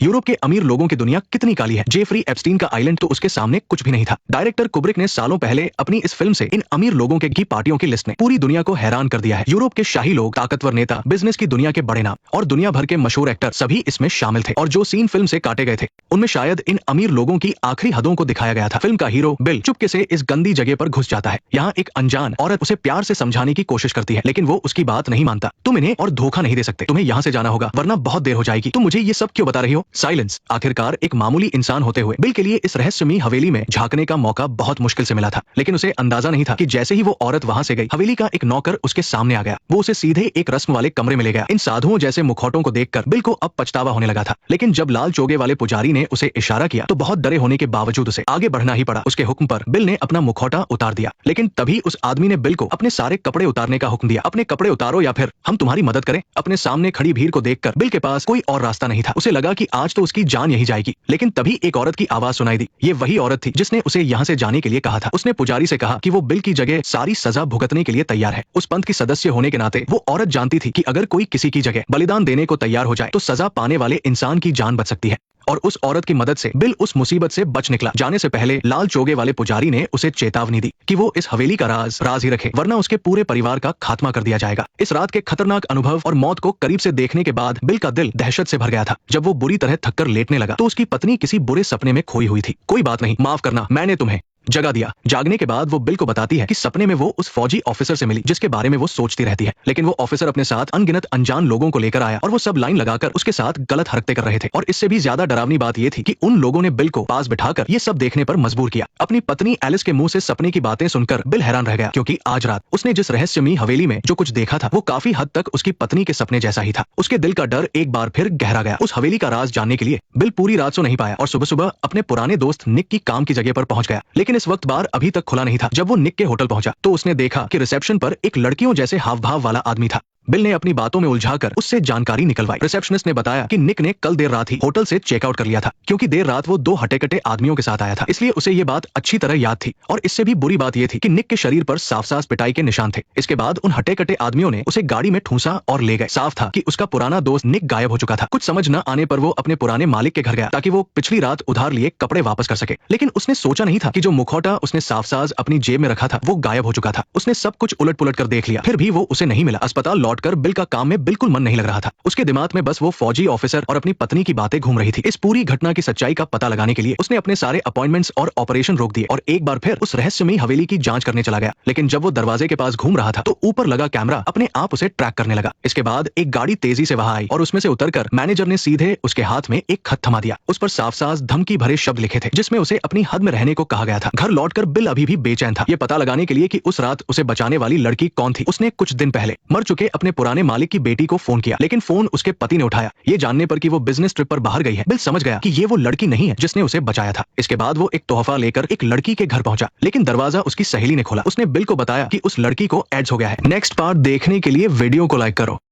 Europe के अमीर लोगों की दुनिया कितनी काली है। जेफरी एप्स्टीन का आइलैंड तो उसके सामने कुछ भी नहीं था। डायरेक्टर कुब्रिक ने सालों पहले अपनी इस फिल्म से इन अमीर लोगों के की पार्टियों की लिस्ट ने पूरी दुनिया को हैरान कर दिया है। यूरोप के शाही लोग, ताकतवर नेता, बिजनेस की दुनिया के बड़े नाम और दुनिया भर के मशहूर एक्टर सभी इसमें शामिल थे। और जो सीन फिल्म से काटे गए थे उनमें शायद इन अमीर लोगों की आखिरी हदों को दिखाया गया था। फिल्म का हीरो बिल चुपके से इस गंदी जगह पर घुस जाता है। यहाँ एक अनजान औरत उसे प्यार से समझाने की कोशिश करती है, लेकिन वो उसकी बात नहीं मानता। तुम इन्हें और धोखा नहीं दे सकते, तुम्हें यहाँ से जाना होगा वरना बहुत देर हो जाएगी। तुम मुझे ये सब क्यों बता रही हो? साइलेंस। आखिरकार एक मामूली इंसान होते हुए बिल के लिए इस रहस्यमयी हवेली में झांकने का मौका बहुत मुश्किल से मिला था, लेकिन उसे अंदाजा नहीं था कि जैसे ही वो औरत वहां से गई, हवेली का एक नौकर उसके सामने आ गया। वो उसे सीधे एक रस्म वाले कमरे में ले गया। इन साधुओं जैसे मुखौटों को देखकर बिल को अब पछतावा होने लगा था, लेकिन जब लाल चोगे वाले पुजारी ने उसे इशारा किया तो बहुत डरे होने के बावजूद उसे आगे बढ़ना ही पड़ा। उसके हुक्म पर बिल ने अपना मुखौटा उतार दिया, लेकिन तभी उस आदमी ने बिल को अपने सारे कपड़े उतारने का हुक्म दिया। अपने कपड़े उतारो या फिर हम तुम्हारी मदद करें। अपने सामने खड़ी भीड़ को देखकर बिल के पास कोई और रास्ता नहीं था। उसे लगा कि आज तो उसकी जान यही जाएगी, लेकिन तभी एक औरत की आवाज सुनाई दी। ये वही औरत थी जिसने उसे यहाँ से जाने के लिए कहा था। उसने पुजारी से कहा कि वो बिल की जगह सारी सजा भुगतने के लिए तैयार है। उस पंथ की सदस्य होने के नाते वो औरत जानती थी कि अगर कोई किसी की जगह बलिदान देने को तैयार हो जाए तो सजा पाने वाले इंसान की जान बच सकती है। और उस औरत की मदद से बिल उस मुसीबत से बच निकला। जाने से पहले लाल चोगे वाले पुजारी ने उसे चेतावनी दी कि वो इस हवेली का राज ही रखे, वरना उसके पूरे परिवार का खात्मा कर दिया जाएगा। इस रात के खतरनाक अनुभव और मौत को करीब से देखने के बाद बिल का दिल दहशत से भर गया था। जब वो बुरी तरह थककर लेटने लगा तो उसकी पत्नी किसी बुरे सपने में खोई हुई थी। कोई बात नहीं, माफ करना, मैंने तुम्हें जगा दिया। जागने के बाद वो बिल को बताती है कि सपने में वो उस फौजी ऑफिसर से मिली जिसके बारे में वो सोचती रहती है, लेकिन वो ऑफिसर अपने साथ अनगिनत अनजान लोगों को लेकर आया और वो सब लाइन लगाकर उसके साथ गलत हरकतें कर रहे थे। और इससे भी ज्यादा डरावनी बात ये थी कि उन लोगों ने बिल को पास बिठाकर ये सब देखने पर मजबूर किया। अपनी पत्नी एलिस के मुंह से सपने की बातें सुनकर बिल हैरान रह गया, क्योंकि आज रात उसने जिस रहस्यमयी हवेली में जो कुछ देखा था वो काफी हद तक उसकी पत्नी के सपने जैसा ही था। उसके दिल का डर एक बार फिर गहरा गया। उस हवेली का राज जानने के लिए बिल पूरी रात सो नहीं पाया और सुबह सुबह अपने पुराने दोस्त निक की काम की जगह पर पहुंच गया, लेकिन इस वक्त बार अभी तक खुला नहीं था। जब वो निक के होटल पहुंचा तो उसने देखा कि रिसेप्शन पर एक लड़कियों जैसे हाव भाव वाला आदमी था। बिल ने अपनी बातों में उलझाकर उससे जानकारी निकलवाई। रिसेप्शनिस्ट ने बताया कि निक ने कल देर रात ही होटल से चेकआउट कर लिया था, क्योंकि देर रात वो दो हटे-कटे आदमियों के साथ आया था, इसलिए उसे ये बात अच्छी तरह याद थी। और इससे भी बुरी बात ये थी कि निक के शरीर पर साफ-साफ पिटाई के निशान थे। इसके बाद उन हटे-कटे आदमियों ने उसे गाड़ी में ठूंसा और ले गए। साफ था कि उसका पुराना दोस्त निक गायब हो चुका था। कुछ समझ न आने पर वो अपने पुराने मालिक के घर गया ताकि वो पिछली रात उधार लिए कपड़े वापस कर सके, लेकिन उसने सोचा नहीं था कि जो मुखौटा उसने साफ-साफ अपनी जेब में रखा था वो गायब हो चुका था। उसने सब कुछ उलट-पुलट कर देख लिया, फिर भी वो उसे नहीं मिला। अस्पताल लौटकर बिल का काम में बिल्कुल मन नहीं लग रहा था। उसके दिमाग में बस वो फौजी ऑफिसर और अपनी पत्नी की बातें घूम रही थी। इस पूरी घटना की सच्चाई का पता लगाने के लिए उसने अपने सारे अपॉइंटमेंट्स और ऑपरेशन रोक दिए और एक बार फिर उस रहस्यमयी हवेली की जांच करने चला गया। लेकिन जब वो दरवाजे के पास घूम रहा था तो ऊपर लगा कैमरा अपने आप उसे ट्रैक करने लगा। इसके बाद एक गाड़ी तेजी से वहां आई और उसमें से उतरकर मैनेजर ने सीधे उसके हाथ में एक खत थमा दिया। उस पर साफ-साफ धमकी भरे शब्द लिखे थे, जिसमें उसे अपनी हद में रहने को कहा गया था। घर लौटकर बिल अभी भी बेचैन था, ये पता लगाने के लिए कि उस रात उसे बचाने वाली लड़की कौन थी। उसने कुछ दिन पहले मर चुके अपने पुराने मालिक की बेटी को फोन किया, लेकिन फोन उसके पति ने उठाया। ये जानने पर कि वो बिजनेस ट्रिप पर बाहर गई है, बिल समझ गया कि ये वो लड़की नहीं है जिसने उसे बचाया था। इसके बाद वो एक तोहफा लेकर एक लड़की के घर पहुंचा, लेकिन दरवाजा उसकी सहेली ने खोला। उसने बिल को बताया कि उस लड़की को एड्स हो गया है। नेक्स्ट पार्ट देखने के लिए वीडियो को लाइक करो।